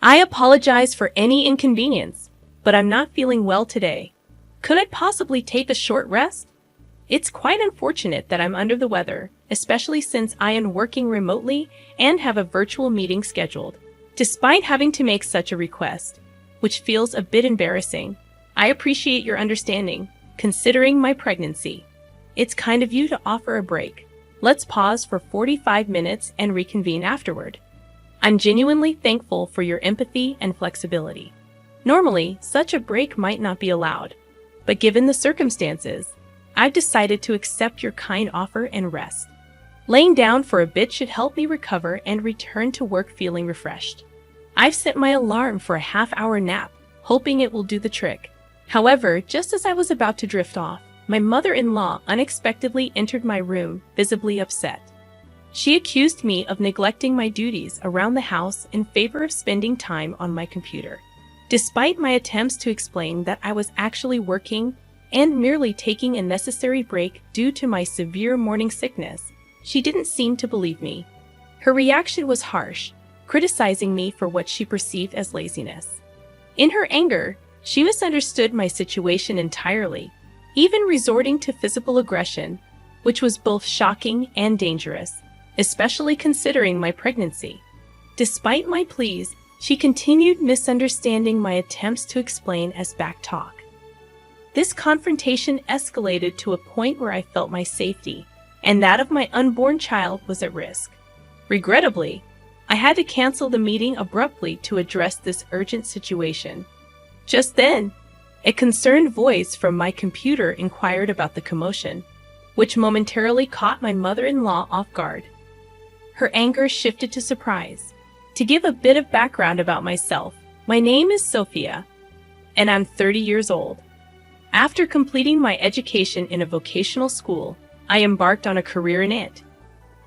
I apologize for any inconvenience, but I'm not feeling well today. Could I possibly take a short rest? It's quite unfortunate that I'm under the weather, especially since I am working remotely and have a virtual meeting scheduled. Despite having to make such a request, which feels a bit embarrassing, I appreciate your understanding, considering my pregnancy. It's kind of you to offer a break. Let's pause for 45 minutes and reconvene afterward. I'm genuinely thankful for your empathy and flexibility. Normally, such a break might not be allowed, but given the circumstances, I've decided to accept your kind offer and rest. Laying down for a bit should help me recover and return to work feeling refreshed. I've set my alarm for a half-hour nap, hoping it will do the trick. However, just as I was about to drift off, my mother-in-law unexpectedly entered my room, visibly upset. She accused me of neglecting my duties around the house in favor of spending time on my computer. Despite my attempts to explain that I was actually working and merely taking a necessary break due to my severe morning sickness, she didn't seem to believe me. Her reaction was harsh, criticizing me for what she perceived as laziness. In her anger, she misunderstood my situation entirely, even resorting to physical aggression, which was both shocking and dangerous, especially considering my pregnancy. Despite my pleas, she continued misunderstanding my attempts to explain as backtalk. This confrontation escalated to a point where I felt my safety and that of my unborn child was at risk. Regrettably, I had to cancel the meeting abruptly to address this urgent situation. Just then, a concerned voice from my computer inquired about the commotion, which momentarily caught my mother-in-law off guard. Her anger shifted to surprise. To give a bit of background about myself, my name is Sophia, and I'm 30 years old. After completing my education in a vocational school, I embarked on a career in it.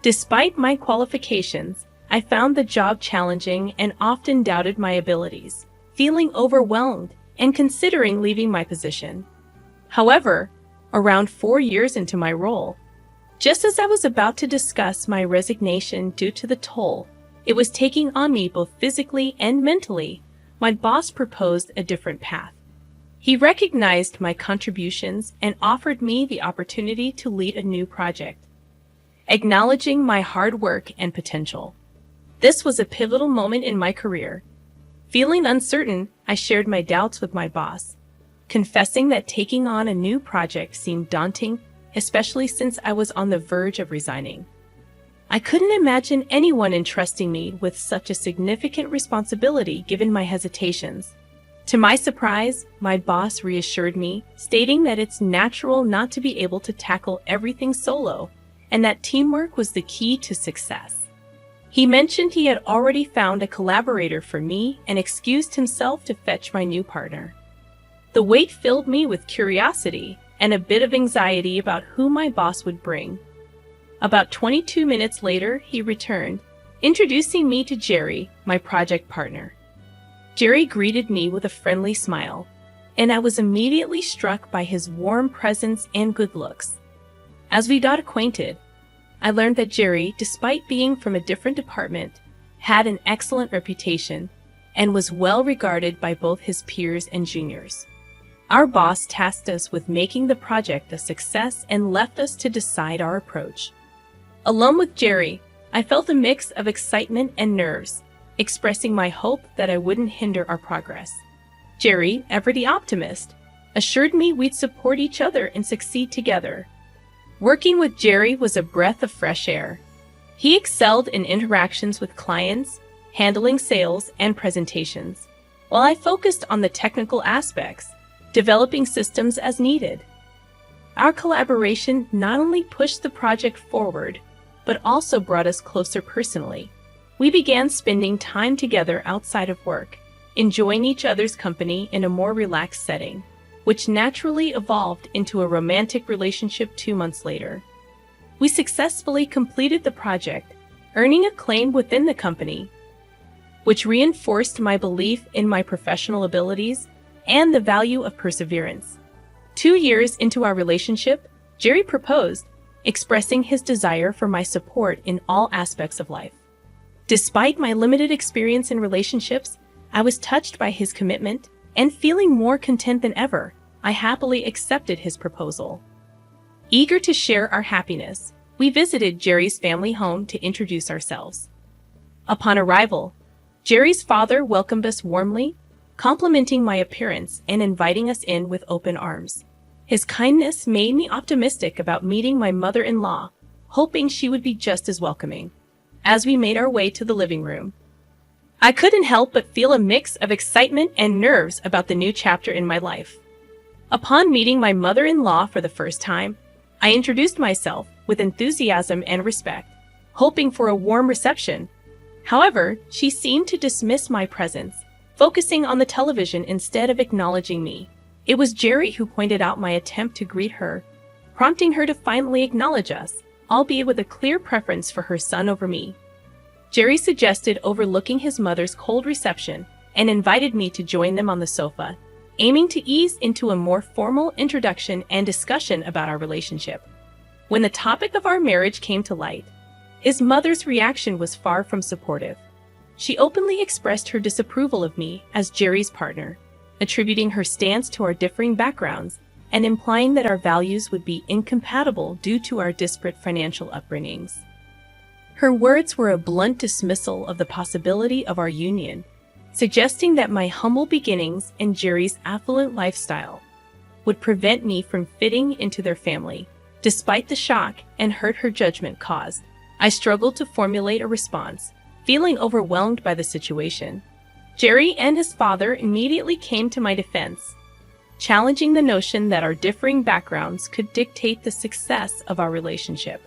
Despite my qualifications, I found the job challenging and often doubted my abilities, feeling overwhelmed and considering leaving my position. However, around 4 years into my role, just as I was about to discuss my resignation due to the toll it was taking on me both physically and mentally, my boss proposed a different path. He recognized my contributions and offered me the opportunity to lead a new project, acknowledging my hard work and potential. This was a pivotal moment in my career. Feeling uncertain, I shared my doubts with my boss, confessing that taking on a new project seemed daunting, especially since I was on the verge of resigning. I couldn't imagine anyone entrusting me with such a significant responsibility given my hesitations. To my surprise, my boss reassured me, stating that it's natural not to be able to tackle everything solo, and that teamwork was the key to success. He mentioned he had already found a collaborator for me and excused himself to fetch my new partner. The wait filled me with curiosity and a bit of anxiety about who my boss would bring. About 22 minutes later, he returned, introducing me to Jerry, my project partner. Jerry greeted me with a friendly smile, and I was immediately struck by his warm presence and good looks. As we got acquainted, I learned that Jerry, despite being from a different department, had an excellent reputation and was well regarded by both his peers and juniors. Our boss tasked us with making the project a success and left us to decide our approach. Alone with Jerry, I felt a mix of excitement and nerves, expressing my hope that I wouldn't hinder our progress. Jerry, ever the optimist, assured me we'd support each other and succeed together. Working with Jerry was a breath of fresh air. He excelled in interactions with clients, handling sales and presentations, while I focused on the technical aspects, developing systems as needed. Our collaboration not only pushed the project forward, but also brought us closer personally. We began spending time together outside of work, enjoying each other's company in a more relaxed setting, which naturally evolved into a romantic relationship 2 months later. We successfully completed the project, earning acclaim within the company, which reinforced my belief in my professional abilities and the value of perseverance. 2 years into our relationship, Jerry proposed, expressing his desire for my support in all aspects of life. Despite my limited experience in relationships, I was touched by his commitment, and feeling more content than ever, I happily accepted his proposal. Eager to share our happiness, we visited Jerry's family home to introduce ourselves. Upon arrival, Jerry's father welcomed us warmly, complimenting my appearance and inviting us in with open arms. His kindness made me optimistic about meeting my mother-in-law, hoping she would be just as welcoming. As we made our way to the living room, I couldn't help but feel a mix of excitement and nerves about the new chapter in my life. Upon meeting my mother-in-law for the first time, I introduced myself with enthusiasm and respect, hoping for a warm reception. However, she seemed to dismiss my presence, focusing on the television instead of acknowledging me. It was Jerry who pointed out my attempt to greet her, prompting her to finally acknowledge us, albeit with a clear preference for her son over me. Jerry suggested overlooking his mother's cold reception and invited me to join them on the sofa, aiming to ease into a more formal introduction and discussion about our relationship. When the topic of our marriage came to light, his mother's reaction was far from supportive. She openly expressed her disapproval of me as Jerry's partner, attributing her stance to our differing backgrounds and implying that our values would be incompatible due to our disparate financial upbringings. Her words were a blunt dismissal of the possibility of our union, suggesting that my humble beginnings and Jerry's affluent lifestyle would prevent me from fitting into their family. Despite the shock and hurt her judgment caused, I struggled to formulate a response, feeling overwhelmed by the situation. Jerry and his father immediately came to my defense, challenging the notion that our differing backgrounds could dictate the success of our relationship.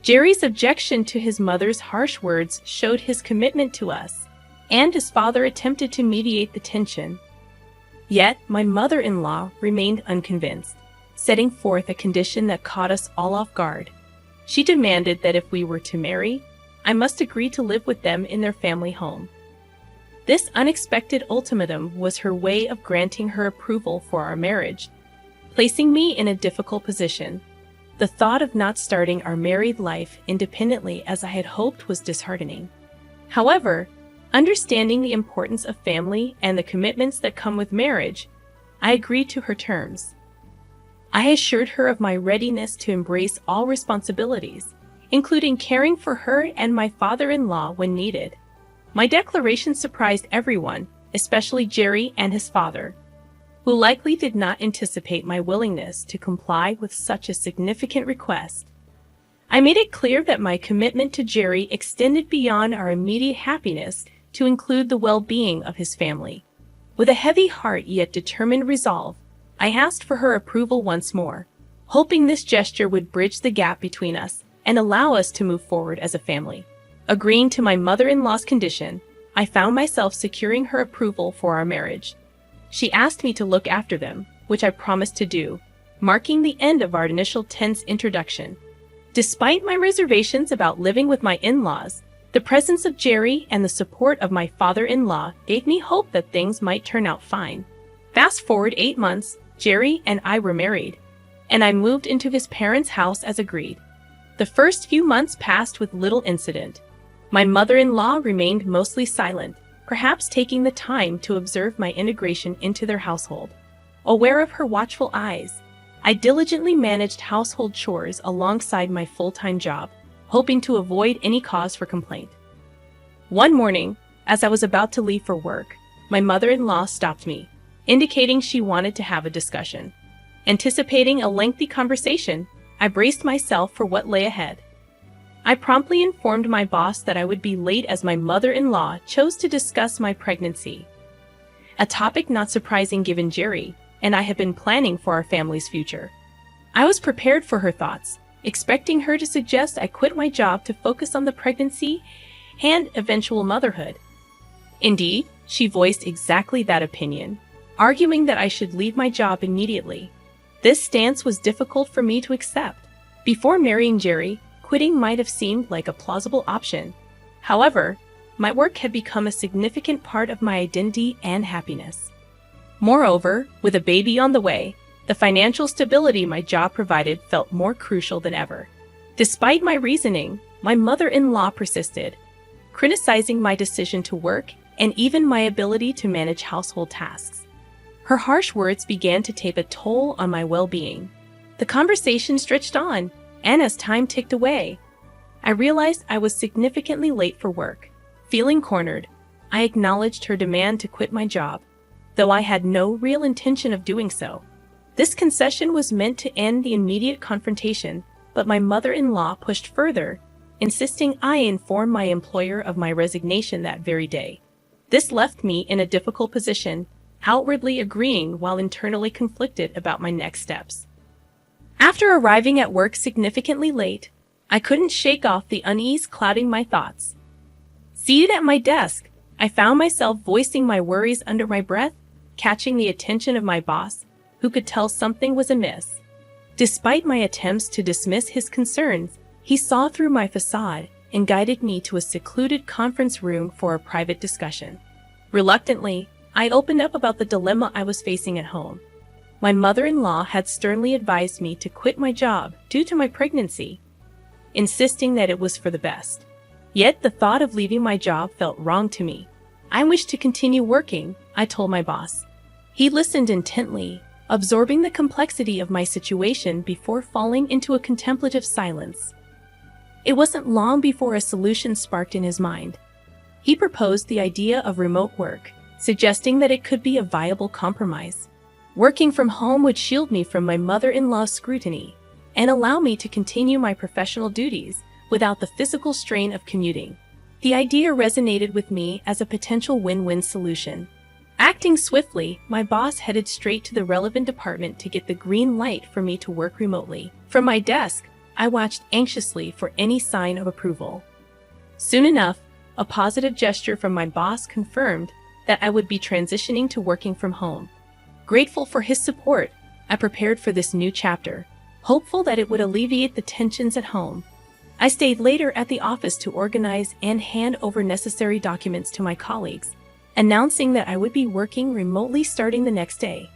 Jerry's objection to his mother's harsh words showed his commitment to us, and his father attempted to mediate the tension. Yet, my mother-in-law remained unconvinced, setting forth a condition that caught us all off guard. She demanded that if we were to marry, I must agree to live with them in their family home. This unexpected ultimatum was her way of granting her approval for our marriage, placing me in a difficult position. The thought of not starting our married life independently as I had hoped was disheartening. However, understanding the importance of family and the commitments that come with marriage, I agreed to her terms. I assured her of my readiness to embrace all responsibilities, including caring for her and my father-in-law when needed. My declaration surprised everyone, especially Jerry and his father, who likely did not anticipate my willingness to comply with such a significant request. I made it clear that my commitment to Jerry extended beyond our immediate happiness to include the well-being of his family. With a heavy heart yet determined resolve, I asked for her approval once more, hoping this gesture would bridge the gap between us and allow us to move forward as a family. Agreeing to my mother-in-law's condition, I found myself securing her approval for our marriage. She asked me to look after them, which I promised to do, marking the end of our initial tense introduction. Despite my reservations about living with my in-laws, the presence of Jerry and the support of my father-in-law gave me hope that things might turn out fine. Fast forward 8 months, Jerry and I were married, and I moved into his parents' house as agreed. The first few months passed with little incident. My mother-in-law remained mostly silent, perhaps taking the time to observe my integration into their household. Aware of her watchful eyes, I diligently managed household chores alongside my full-time job, hoping to avoid any cause for complaint. One morning, as I was about to leave for work, my mother-in-law stopped me, indicating she wanted to have a discussion. Anticipating a lengthy conversation, I braced myself for what lay ahead. I promptly informed my boss that I would be late as my mother-in-law chose to discuss my pregnancy, a topic not surprising given Jerry and I had been planning for our family's future. I was prepared for her thoughts, expecting her to suggest I quit my job to focus on the pregnancy and eventual motherhood. Indeed, she voiced exactly that opinion, arguing that I should leave my job immediately. This stance was difficult for me to accept. Before marrying Jerry, quitting might have seemed like a plausible option. However, my work had become a significant part of my identity and happiness. Moreover, with a baby on the way, the financial stability my job provided felt more crucial than ever. Despite my reasoning, my mother-in-law persisted, criticizing my decision to work and even my ability to manage household tasks. Her harsh words began to take a toll on my well-being. The conversation stretched on, and as time ticked away, I realized I was significantly late for work. Feeling cornered, I acknowledged her demand to quit my job, though I had no real intention of doing so. This concession was meant to end the immediate confrontation, but my mother-in-law pushed further, insisting I inform my employer of my resignation that very day. This left me in a difficult position, outwardly agreeing while internally conflicted about my next steps. After arriving at work significantly late, I couldn't shake off the unease clouding my thoughts. Seated at my desk, I found myself voicing my worries under my breath, catching the attention of my boss, who could tell something was amiss. Despite my attempts to dismiss his concerns, he saw through my facade and guided me to a secluded conference room for a private discussion. Reluctantly, I opened up about the dilemma I was facing at home. My mother-in-law had sternly advised me to quit my job due to my pregnancy, insisting that it was for the best. Yet the thought of leaving my job felt wrong to me. I wished to continue working, I told my boss. He listened intently, absorbing the complexity of my situation before falling into a contemplative silence. It wasn't long before a solution sparked in his mind. He proposed the idea of remote work, suggesting that it could be a viable compromise. Working from home would shield me from my mother-in-law's scrutiny and allow me to continue my professional duties without the physical strain of commuting. The idea resonated with me as a potential win-win solution. Acting swiftly, my boss headed straight to the relevant department to get the green light for me to work remotely. From my desk, I watched anxiously for any sign of approval. Soon enough, a positive gesture from my boss confirmed that I would be transitioning to working from home. Grateful for his support, I prepared for this new chapter, hopeful that it would alleviate the tensions at home. I stayed later at the office to organize and hand over necessary documents to my colleagues, announcing that I would be working remotely starting the next day.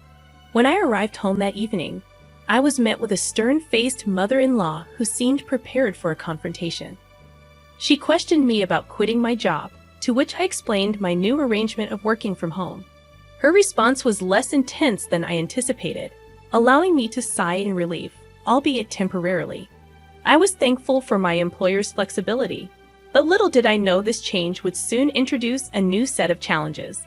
When I arrived home that evening, I was met with a stern-faced mother-in-law who seemed prepared for a confrontation. She questioned me about quitting my job, to which I explained my new arrangement of working from home. Her response was less intense than I anticipated, allowing me to sigh in relief, albeit temporarily. I was thankful for my employer's flexibility, but little did I know this change would soon introduce a new set of challenges.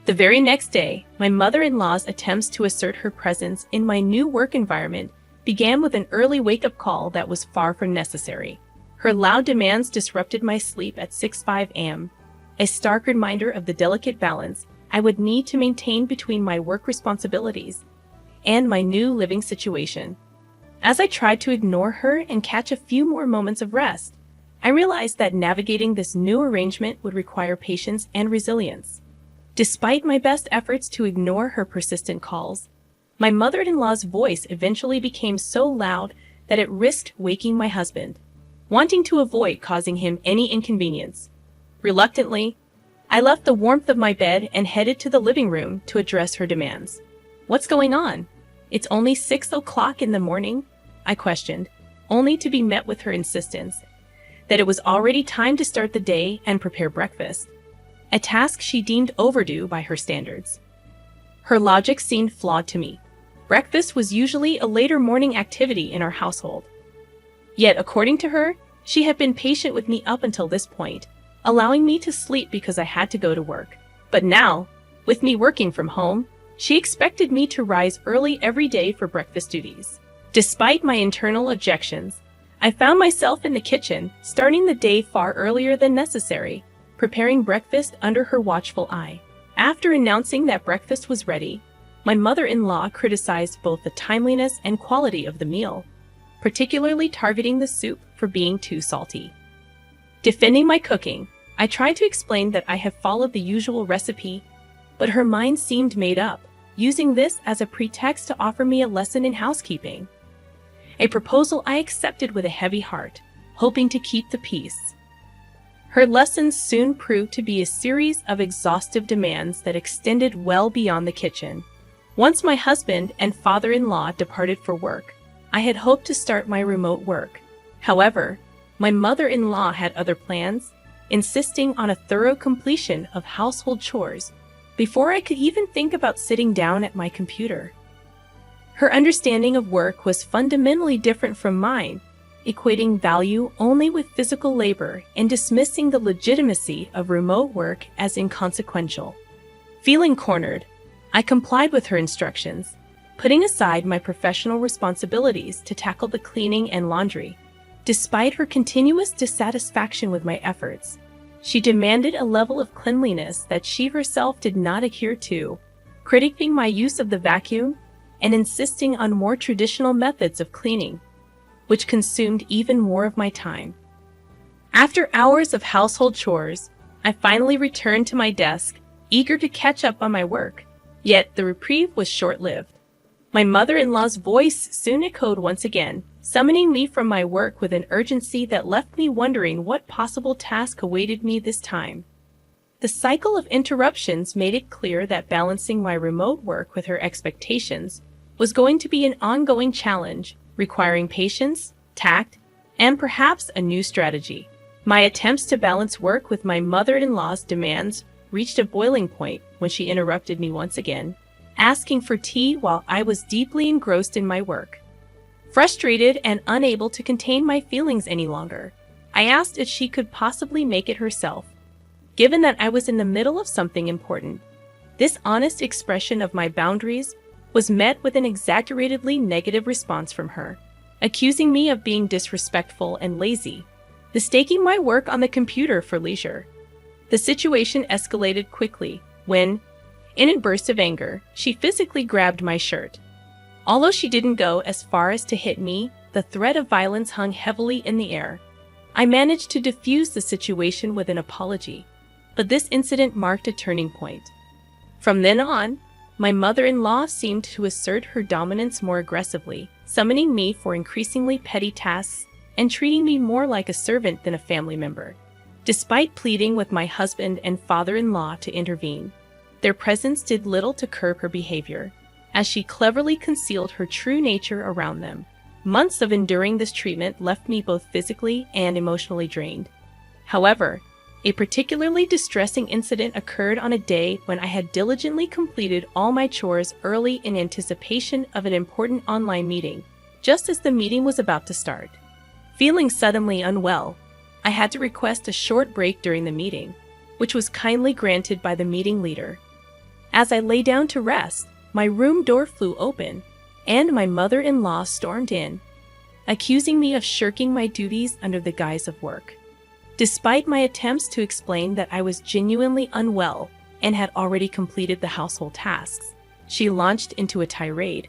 The very next day, my mother-in-law's attempts to assert her presence in my new work environment began with an early wake-up call that was far from necessary. Her loud demands disrupted my sleep at 6:05 a.m., a stark reminder of the delicate balance I would need to maintain between my work responsibilities and my new living situation. As I tried to ignore her and catch a few more moments of rest, I realized that navigating this new arrangement would require patience and resilience. Despite my best efforts to ignore her persistent calls, my mother-in-law's voice eventually became so loud that it risked waking my husband, wanting to avoid causing him any inconvenience. Reluctantly, I left the warmth of my bed and headed to the living room to address her demands. "What's going on? It's only 6 o'clock in the morning?" I questioned, only to be met with her insistence that it was already time to start the day and prepare breakfast, a task she deemed overdue by her standards. Her logic seemed flawed to me. Breakfast was usually a later morning activity in our household. Yet, according to her, she had been patient with me up until this point, allowing me to sleep because I had to go to work. But now, with me working from home, she expected me to rise early every day for breakfast duties. Despite my internal objections, I found myself in the kitchen, starting the day far earlier than necessary, preparing breakfast under her watchful eye. After announcing that breakfast was ready, my mother-in-law criticized both the timeliness and quality of the meal, particularly targeting the soup for being too salty. Defending my cooking, I tried to explain that I have followed the usual recipe, but her mind seemed made up, using this as a pretext to offer me a lesson in housekeeping. A proposal I accepted with a heavy heart, hoping to keep the peace. Her lessons soon proved to be a series of exhaustive demands that extended well beyond the kitchen. Once my husband and father-in-law departed for work, I had hoped to start my remote work. However, my mother-in-law had other plans, insisting on a thorough completion of household chores before I could even think about sitting down at my computer. Her understanding of work was fundamentally different from mine, equating value only with physical labor and dismissing the legitimacy of remote work as inconsequential. Feeling cornered, I complied with her instructions, putting aside my professional responsibilities to tackle the cleaning and laundry. Despite her continuous dissatisfaction with my efforts, she demanded a level of cleanliness that she herself did not adhere to, critiquing my use of the vacuum and insisting on more traditional methods of cleaning, which consumed even more of my time. After hours of household chores, I finally returned to my desk, eager to catch up on my work. Yet the reprieve was short-lived. My mother-in-law's voice soon echoed once again, summoning me from my work with an urgency that left me wondering what possible task awaited me this time. The cycle of interruptions made it clear that balancing my remote work with her expectations was going to be an ongoing challenge, requiring patience, tact, and perhaps a new strategy. My attempts to balance work with my mother-in-law's demands reached a boiling point when she interrupted me once again, asking for tea while I was deeply engrossed in my work. Frustrated and unable to contain my feelings any longer, I asked if she could possibly make it herself, given that I was in the middle of something important. This honest expression of my boundaries was met with an exaggeratedly negative response from her, accusing me of being disrespectful and lazy, mistaking my work on the computer for leisure. The situation escalated quickly when, in a burst of anger, she physically grabbed my shirt. Although she didn't go as far as to hit me, the threat of violence hung heavily in the air. I managed to defuse the situation with an apology, but this incident marked a turning point. From then on, my mother-in-law seemed to assert her dominance more aggressively, summoning me for increasingly petty tasks and treating me more like a servant than a family member. Despite pleading with my husband and father-in-law to intervene, their presence did little to curb her behavior, as she cleverly concealed her true nature around them. Months of enduring this treatment left me both physically and emotionally drained. However, a particularly distressing incident occurred on a day when I had diligently completed all my chores early in anticipation of an important online meeting, just as the meeting was about to start. Feeling suddenly unwell, I had to request a short break during the meeting, which was kindly granted by the meeting leader. As I lay down to rest, my room door flew open, and my mother-in-law stormed in, accusing me of shirking my duties under the guise of work. Despite my attempts to explain that I was genuinely unwell and had already completed the household tasks, she launched into a tirade,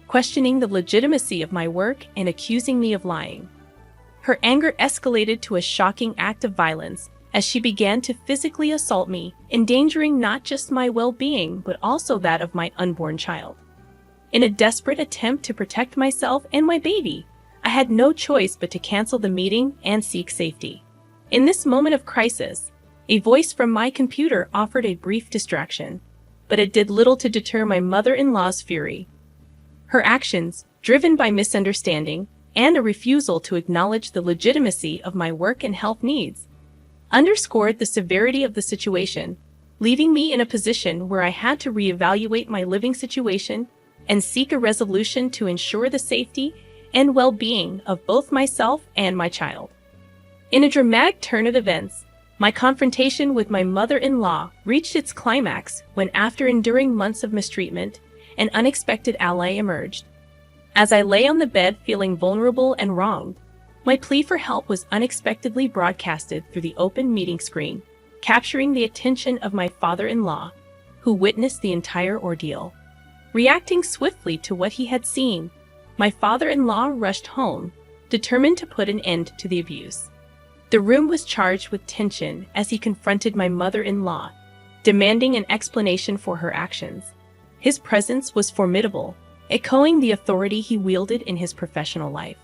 questioning the legitimacy of my work and accusing me of lying. Her anger escalated to a shocking act of violence as she began to physically assault me, endangering not just my well-being but also that of my unborn child. In a desperate attempt to protect myself and my baby, I had no choice but to cancel the meeting and seek safety. In this moment of crisis, a voice from my computer offered a brief distraction, but it did little to deter my mother-in-law's fury. Her actions, driven by misunderstanding and a refusal to acknowledge the legitimacy of my work and health needs, underscored the severity of the situation, leaving me in a position where I had to reevaluate my living situation and seek a resolution to ensure the safety and well-being of both myself and my child. In a dramatic turn of events, my confrontation with my mother-in-law reached its climax when, after enduring months of mistreatment, an unexpected ally emerged. As I lay on the bed feeling vulnerable and wronged, my plea for help was unexpectedly broadcasted through the open meeting screen, capturing the attention of my father-in-law, who witnessed the entire ordeal. Reacting swiftly to what he had seen, my father-in-law rushed home, determined to put an end to the abuse. The room was charged with tension as he confronted my mother-in-law, demanding an explanation for her actions. His presence was formidable, echoing the authority he wielded in his professional life.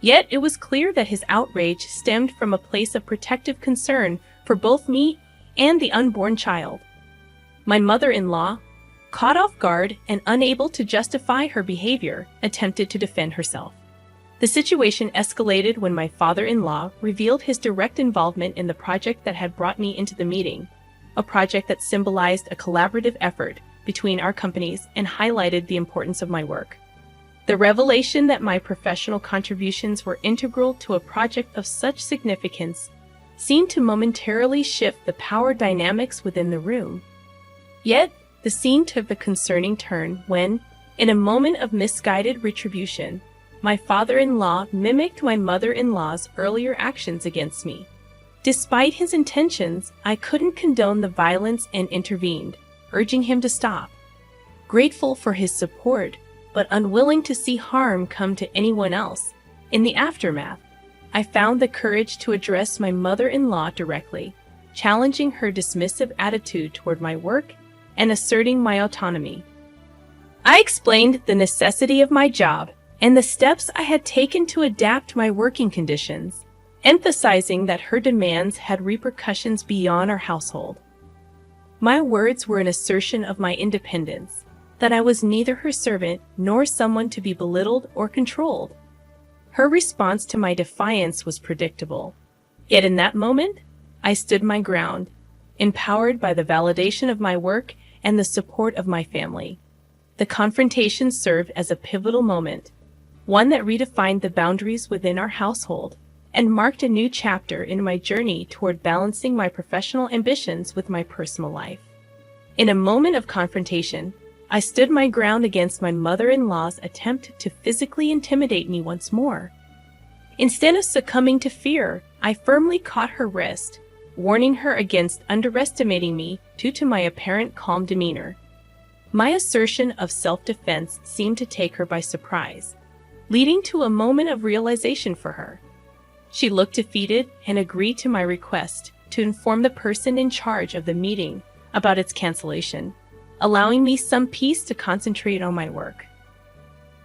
Yet it was clear that his outrage stemmed from a place of protective concern for both me and the unborn child. My mother-in-law, caught off guard and unable to justify her behavior, attempted to defend herself. The situation escalated when my father-in-law revealed his direct involvement in the project that had brought me into the meeting, a project that symbolized a collaborative effort between our companies and highlighted the importance of my work. The revelation that my professional contributions were integral to a project of such significance seemed to momentarily shift the power dynamics within the room. Yet, the scene took a concerning turn when, in a moment of misguided retribution, my father-in-law mimicked my mother-in-law's earlier actions against me. Despite his intentions, I couldn't condone the violence and intervened, urging him to stop. Grateful for his support, but unwilling to see harm come to anyone else, in the aftermath, I found the courage to address my mother-in-law directly, challenging her dismissive attitude toward my work and asserting my autonomy. I explained the necessity of my job and the steps I had taken to adapt my working conditions, emphasizing that her demands had repercussions beyond our household. My words were an assertion of my independence, that I was neither her servant nor someone to be belittled or controlled. Her response to my defiance was predictable. Yet in that moment, I stood my ground, empowered by the validation of my work and the support of my family. The confrontation served as a pivotal moment, one that redefined the boundaries within our household and marked a new chapter in my journey toward balancing my professional ambitions with my personal life. In a moment of confrontation, I stood my ground against my mother-in-law's attempt to physically intimidate me once more. Instead of succumbing to fear, I firmly caught her wrist, warning her against underestimating me due to my apparent calm demeanor. My assertion of self-defense seemed to take her by surprise, leading to a moment of realization for her. She looked defeated and agreed to my request to inform the person in charge of the meeting about its cancellation, allowing me some peace to concentrate on my work.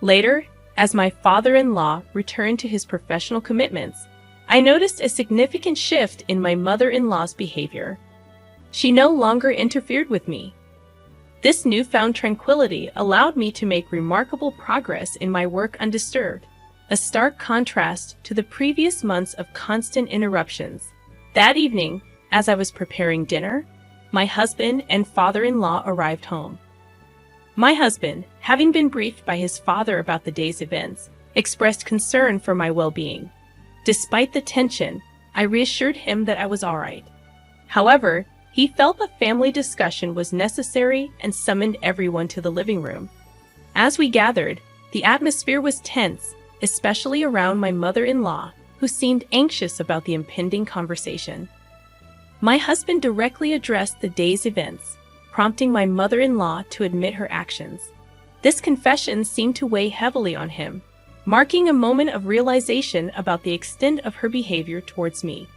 Later, as my father-in-law returned to his professional commitments, I noticed a significant shift in my mother-in-law's behavior. She no longer interfered with me. This newfound tranquility allowed me to make remarkable progress in my work undisturbed, a stark contrast to the previous months of constant interruptions. That evening, as I was preparing dinner, my husband and father-in-law arrived home. My husband, having been briefed by his father about the day's events, expressed concern for my well-being. Despite the tension, I reassured him that I was all right. However, he felt a family discussion was necessary and summoned everyone to the living room. As we gathered, the atmosphere was tense, especially around my mother-in-law, who seemed anxious about the impending conversation. My husband directly addressed the day's events, prompting my mother-in-law to admit her actions. This confession seemed to weigh heavily on him, marking a moment of realization about the extent of her behavior towards me.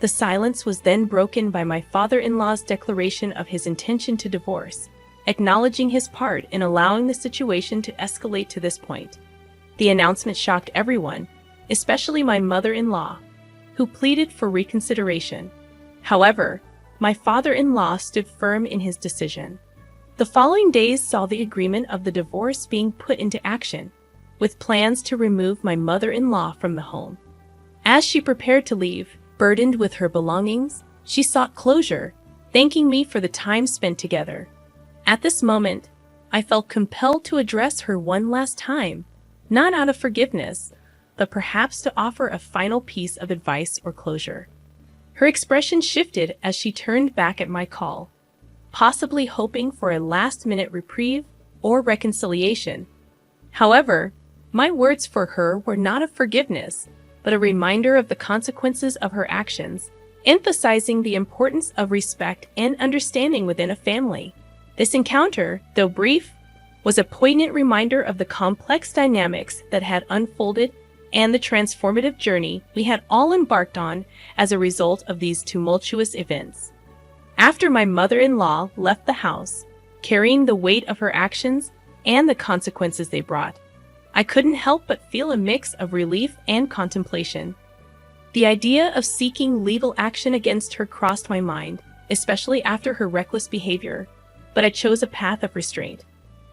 The silence was then broken by my father-in-law's declaration of his intention to divorce, acknowledging his part in allowing the situation to escalate to this point. The announcement shocked everyone, especially my mother-in-law, who pleaded for reconsideration. However, my father-in-law stood firm in his decision. The following days saw the agreement of the divorce being put into action, with plans to remove my mother-in-law from the home. As she prepared to leave, burdened with her belongings, she sought closure, thanking me for the time spent together. At this moment, I felt compelled to address her one last time, not out of forgiveness, but perhaps to offer a final piece of advice or closure. Her expression shifted as she turned back at my call, possibly hoping for a last-minute reprieve or reconciliation. However, my words for her were not of forgiveness, but a reminder of the consequences of her actions, emphasizing the importance of respect and understanding within a family. This encounter, though brief, was a poignant reminder of the complex dynamics that had unfolded and the transformative journey we had all embarked on as a result of these tumultuous events. After my mother-in-law left the house, carrying the weight of her actions and the consequences they brought, I couldn't help but feel a mix of relief and contemplation. The idea of seeking legal action against her crossed my mind, especially after her reckless behavior, but I chose a path of restraint.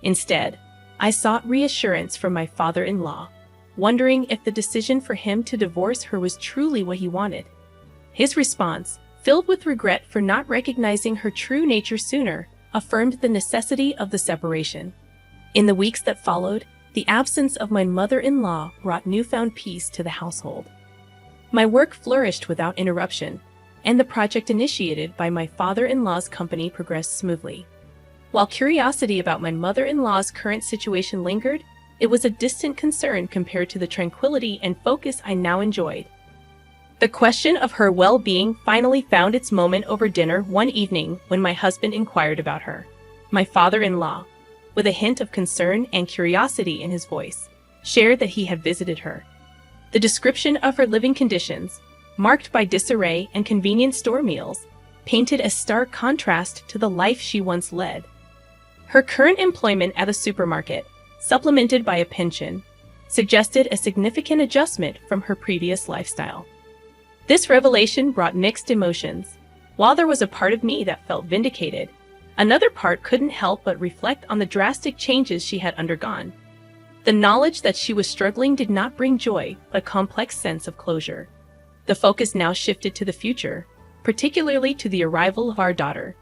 Instead, I sought reassurance from my father-in-law, wondering if the decision for him to divorce her was truly what he wanted. His response, filled with regret for not recognizing her true nature sooner, affirmed the necessity of the separation. In the weeks that followed, the absence of my mother-in-law brought newfound peace to the household. My work flourished without interruption, and the project initiated by my father-in-law's company progressed smoothly. While curiosity about my mother-in-law's current situation lingered, it was a distant concern compared to the tranquility and focus I now enjoyed. The question of her well-being finally found its moment over dinner one evening when my husband inquired about her. My father-in-law, with a hint of concern and curiosity in his voice, shared that he had visited her. The description of her living conditions, marked by disarray and convenient store meals, painted a stark contrast to the life she once led. Her current employment at a supermarket, supplemented by a pension, suggested a significant adjustment from her previous lifestyle. This revelation brought mixed emotions. While there was a part of me that felt vindicated, another part couldn't help but reflect on the drastic changes she had undergone. The knowledge that she was struggling did not bring joy, but a complex sense of closure. The focus now shifted to the future, particularly to the arrival of our daughter.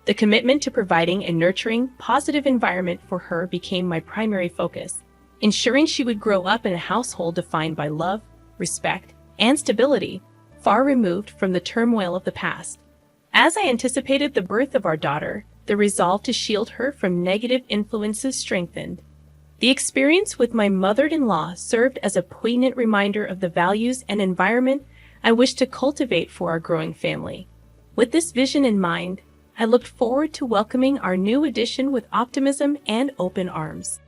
The commitment to providing a nurturing, positive environment for her became my primary focus, ensuring she would grow up in a household defined by love, respect, and stability, far removed from the turmoil of the past. As I anticipated the birth of our daughter, the resolve to shield her from negative influences strengthened. The experience with my mother-in-law served as a poignant reminder of the values and environment I wish to cultivate for our growing family. With this vision in mind, I looked forward to welcoming our new addition with optimism and open arms.